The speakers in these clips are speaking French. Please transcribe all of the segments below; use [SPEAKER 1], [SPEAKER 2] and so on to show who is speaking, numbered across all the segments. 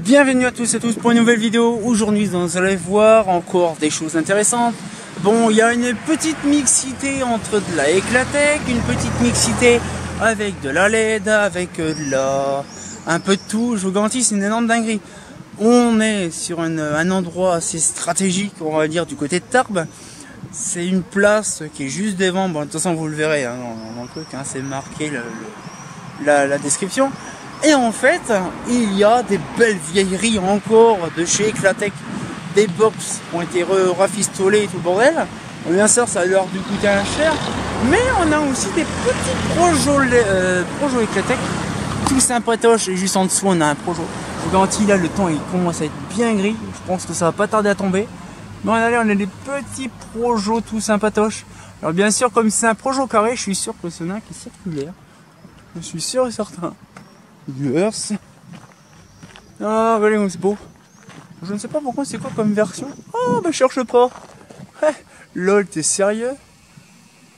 [SPEAKER 1] Bienvenue à tous et tous pour une nouvelle vidéo. Aujourd'hui vous allez voir encore des choses intéressantes. Bon, il y a une petite mixité entre de la Eclatec, une petite mixité avec de la LED, avec un peu de tout. Je vous garantis, c'est une énorme dinguerie. On est sur un endroit assez stratégique, on va dire, du côté de Tarbes. C'est une place qui est juste devant. Bon, de toute façon vous le verrez hein, dans le truc, hein, c'est marqué la description. Et en fait, il y a des belles vieilleries encore de chez Eclatec. Des box qui ont été rafistolées et tout le bordel. Bien sûr, ça a l'air de coûter un cher. Mais on a aussi des petits projets Eclatec. Tout sympatoche. Et juste en dessous, on a un projet. Je vous garantis, là, le temps il commence à être bien gris. Je pense que ça va pas tarder à tomber. Mais allez, on a des petits projets tout sympatoches. Alors bien sûr, comme c'est un projet carré, je suis sûr que c'est un qui est circulaire. Je suis sûr et certain. Viewers. Ah, regardez comme c'est beau. Je ne sais pas pourquoi c'est quoi comme version. Oh, bah cherche pas. Lol, t'es sérieux?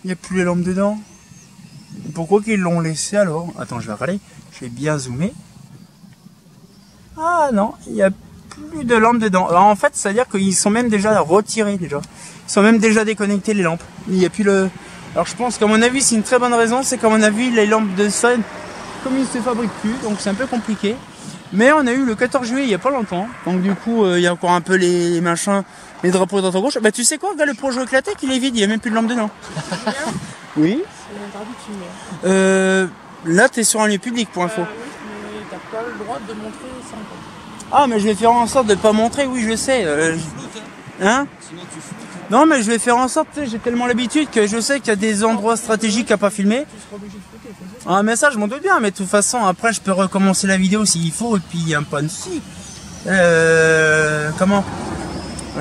[SPEAKER 1] Il n'y a plus les lampes dedans. Pourquoi qu'ils l'ont laissé alors? Attends, je vais regarder. Je vais bien zoomer. Ah non, il n'y a plus de lampes dedans. Alors en fait, ça veut dire qu'ils sont même déjà retirés déjà. Ils sont même déjà déconnectés les lampes. Il n'y a plus le... Alors je pense qu'à mon avis, c'est une très bonne raison. C'est qu'à mon avis, les lampes de scène, comme ils ne se fabriquent plus, donc c'est un peu compliqué. Mais on a eu le 14 juillet il n'y a pas longtemps. Donc du coup, il y a encore un peu les machins, les drapeaux dans ta gauche. Bah tu sais quoi, regarde le projet Eclatec, il est vide, il n'y a même plus de lampe dedans. Oui.
[SPEAKER 2] C'est interdit de filmer.
[SPEAKER 1] Là, tu es sur un lieu public pour info.
[SPEAKER 2] Oui, mais t'as pas le droit de montrer sans compte.
[SPEAKER 1] Ah, mais je vais faire en sorte de ne pas montrer, oui, je sais. Hein? Non, mais je vais faire en sorte, tu sais, j'ai tellement l'habitude que je sais qu'il y a des endroits stratégiques à pas filmer.
[SPEAKER 2] Tu seras obligé de flouter,
[SPEAKER 1] Ah, mais ça, je m'en doute bien, mais de toute façon, après, je peux recommencer la vidéo s'il faut, et puis il y a un point de si. Comment?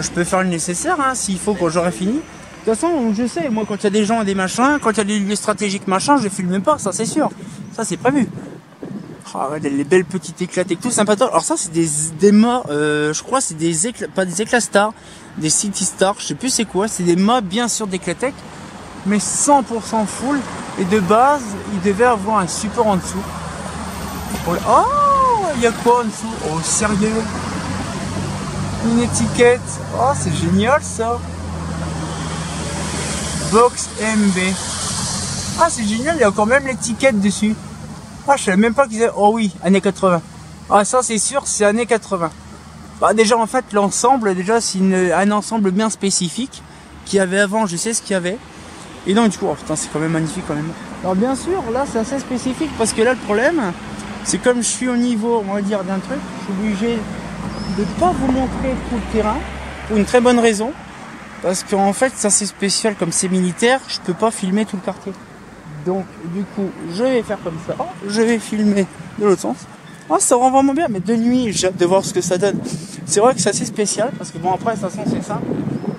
[SPEAKER 1] Je peux faire le nécessaire, hein, s'il faut, quand j'aurai fini. De toute façon, je sais, moi, quand il y a des gens et des machins, quand il y a des lieux stratégiques, machin, je filme pas, ça, c'est sûr. Ça, c'est prévu. Ah, ouais, les belles petites éclatées, tout sympa. Alors ça, c'est des mâts, je crois, c'est des éclats, pas des éclats stars, des city stars, je sais plus c'est quoi. C'est des mâts, bien sûr, d'Eclatec, mais 100% full. Et de base, il devait avoir un support en dessous. Oh, il y a quoi en dessous? Oh, sérieux? Une étiquette. Oh, c'est génial ça. Box MB. Ah, c'est génial, il y a encore même l'étiquette dessus. Ah, je savais même pas qu'ils avaient... Oh oui, années 80. Ah, ça c'est sûr, c'est années 80. Bah déjà, en fait, l'ensemble, déjà, c'est un ensemble bien spécifique qu'il y avait avant, je sais ce qu'il y avait. Et donc, du coup, oh putain, c'est quand même magnifique quand même. Alors bien sûr, là, c'est assez spécifique parce que là, le problème, c'est comme je suis au niveau, on va dire, d'un truc, je suis obligé de pas vous montrer tout le terrain pour une très bonne raison. Parce qu'en fait, ça c'est spécial, comme c'est militaire, je peux pas filmer tout le quartier. Donc, du coup, je vais faire comme ça. Je vais filmer de l'autre sens. Oh, ça rend vraiment bien, mais de nuit, j'ai hâte de voir ce que ça donne. C'est vrai que c'est assez spécial, parce que bon, après, de toute façon, c'est ça.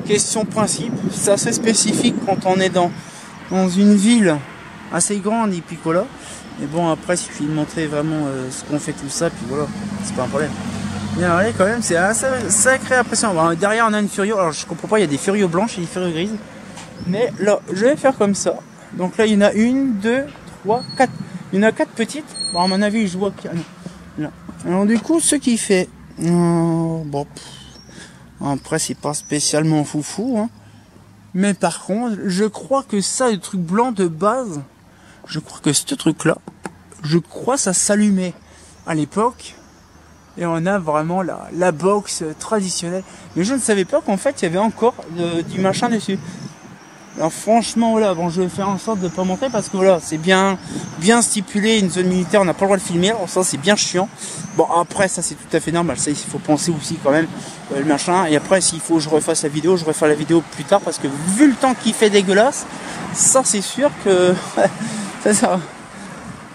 [SPEAKER 1] Question principe, c'est assez spécifique quand on est dans une ville assez grande, et puis voilà. Mais bon, après, il suffit de montrer vraiment ce qu'on fait, tout ça, puis voilà, c'est pas un problème. Bien, allez, quand même, c'est assez sacré impressionnant. Bon, derrière, on a une Furio. Alors, je comprends pas, il y a des Furio blanches et des Furio grises. Mais là, je vais faire comme ça. Donc là, il y en a une, deux, trois, quatre. Il y en a quatre petites. Bon, à mon avis, je vois qu'il y en a. Là. Alors du coup, ce qui fait... bon, après, c'est pas spécialement foufou. Hein. Mais par contre, je crois que ça, le truc blanc de base, je crois que ce truc-là, je crois ça s'allumait à l'époque. Et on a vraiment la box traditionnelle. Mais je ne savais pas qu'en fait, il y avait encore du machin dessus. Alors franchement voilà, bon je vais faire en sorte de pas montrer parce que voilà, c'est bien stipulé, une zone militaire, on n'a pas le droit de filmer, alors ça c'est bien chiant. Bon après ça c'est tout à fait normal, ça il faut penser aussi quand même le machin, et après s'il faut que je refasse la vidéo, je referai la vidéo plus tard parce que vu le temps qu'il fait dégueulasse, ça c'est sûr que ça.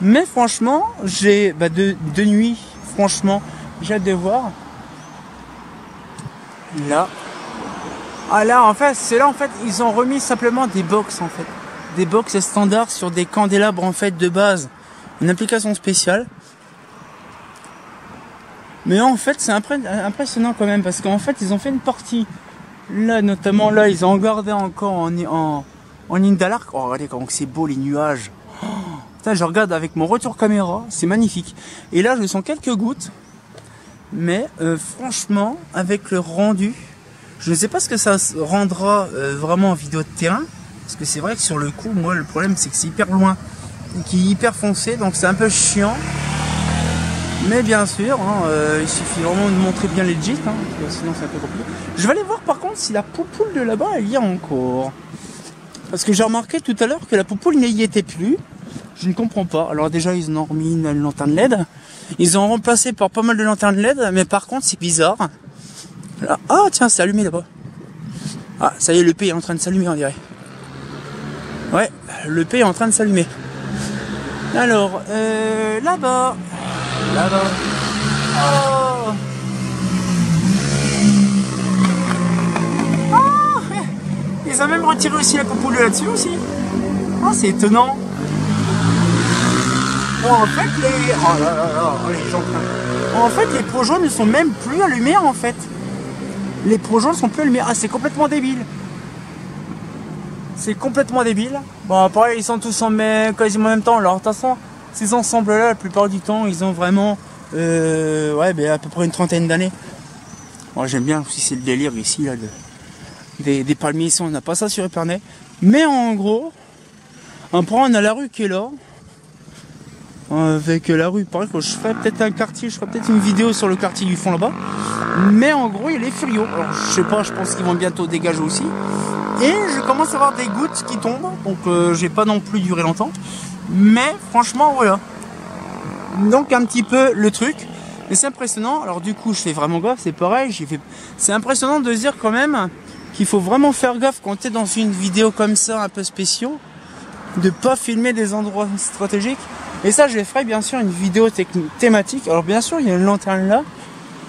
[SPEAKER 1] Mais franchement, j'ai de nuit, franchement, j'ai hâte de voir. Là. Ah là en fait, c'est là en fait, ils ont remis simplement des box en fait. Des box standards sur des candélabres en fait de base. Une application spéciale. Mais en fait c'est impressionnant quand même parce qu'en fait ils ont fait une partie. Là notamment là ils ont gardé encore en Indalarc. Oh regardez comment c'est beau les nuages. Oh, putain, je regarde avec mon retour caméra, c'est magnifique. Et là je sens quelques gouttes. Mais franchement, avec le rendu, je ne sais pas ce que ça rendra vraiment en vidéo de terrain. Parce que c'est vrai que sur le coup, moi le problème c'est que c'est hyper loin et qu'il est hyper foncé, donc c'est un peu chiant. Mais bien sûr, hein, il suffit vraiment de montrer bien legit, hein, sinon c'est un peu compliqué. Je vais aller voir par contre si la poupoule de là-bas elle y est encore. Parce que j'ai remarqué tout à l'heure que la poupoule n'y était plus. Je ne comprends pas. Alors déjà ils ont remis une lanterne LED. Ils ont remplacé par pas mal de lanternes LED, mais par contre c'est bizarre. Là, ah tiens, c'est allumé là-bas. Ah, ça y est, le P est en train de s'allumer, on dirait. Ouais, le P est en train de s'allumer. Alors, là-bas. Là-bas. Oh. Oh, ils ont même retiré aussi la poupoule là-dessus aussi. Ah, c'est étonnant. Bon, en fait, les... Oh là là là, les gens... En fait, les projets ne sont même plus allumés, en fait. Les projets ne sont plus allumés. Ah, c'est complètement débile. C'est complètement débile. Bon, après, ils sont tous quasiment en même temps. Alors, de toute façon, ces ensembles-là, la plupart du temps, ils ont vraiment... ouais, ben, à peu près une trentaine d'années. Moi, j'aime bien aussi, c'est le délire ici, là, des palmiers ici. On n'a pas ça sur Épernay. Mais en gros, après, on a la rue qui est là. Avec la rue, pareil, je ferai peut-être un quartier, je ferai peut-être une vidéo sur le quartier du fond là-bas. Mais en gros, il est furieux. Alors, je sais pas, je pense qu'ils vont bientôt dégager aussi. Et je commence à avoir des gouttes qui tombent, donc j'ai pas non plus duré longtemps. Mais franchement, voilà. Donc un petit peu le truc. Mais c'est impressionnant. Alors du coup, je fais vraiment gaffe, c'est pareil. C'est impressionnant de se dire quand même qu'il faut vraiment faire gaffe quand tu es dans une vidéo comme ça, un peu spéciaux, de pas filmer des endroits stratégiques. Et ça, je ferai bien sûr une vidéo thématique. Alors bien sûr, il y a une lanterne là.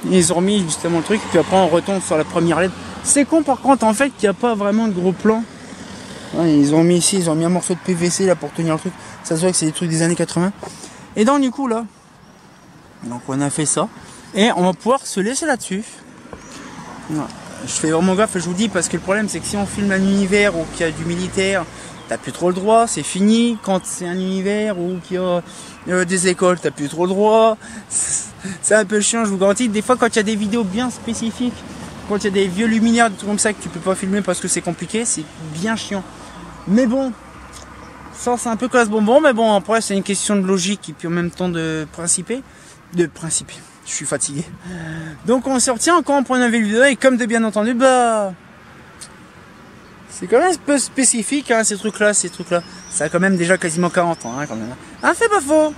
[SPEAKER 1] Ils ont remis justement le truc. Puis après, on retombe sur la première LED. C'est con par contre, en fait, qu'il n'y a pas vraiment de gros plan. Ouais, ils ont mis ici, ils ont mis un morceau de PVC là pour tenir le truc. Ça se voit que c'est des trucs des années 80. Et donc du coup là, donc on a fait ça. Et on va pouvoir se laisser là-dessus. Voilà. Je fais vraiment gaffe, je vous dis, parce que le problème c'est que si on filme un univers ou qu'il y a du militaire, t'as plus trop le droit, c'est fini. Quand c'est un univers ou qu'il y a des écoles, t'as plus trop le droit. C'est un peu chiant, je vous garantis. Des fois, quand il y a des vidéos bien spécifiques, quand il y a des vieux luminaires, des trucs comme ça que tu peux pas filmer parce que c'est compliqué, c'est bien chiant. Mais bon, ça c'est un peu casse-bonbon, mais bon, après c'est une question de logique et puis en même temps de principe. Je suis fatigué. Donc on se retient encore en prenant une vidéo et comme de bien entendu, bah... C'est quand même un peu spécifique, hein, ces trucs-là. Ça a quand même déjà quasiment 40 ans, hein, quand même. Hein, c'est pas faux.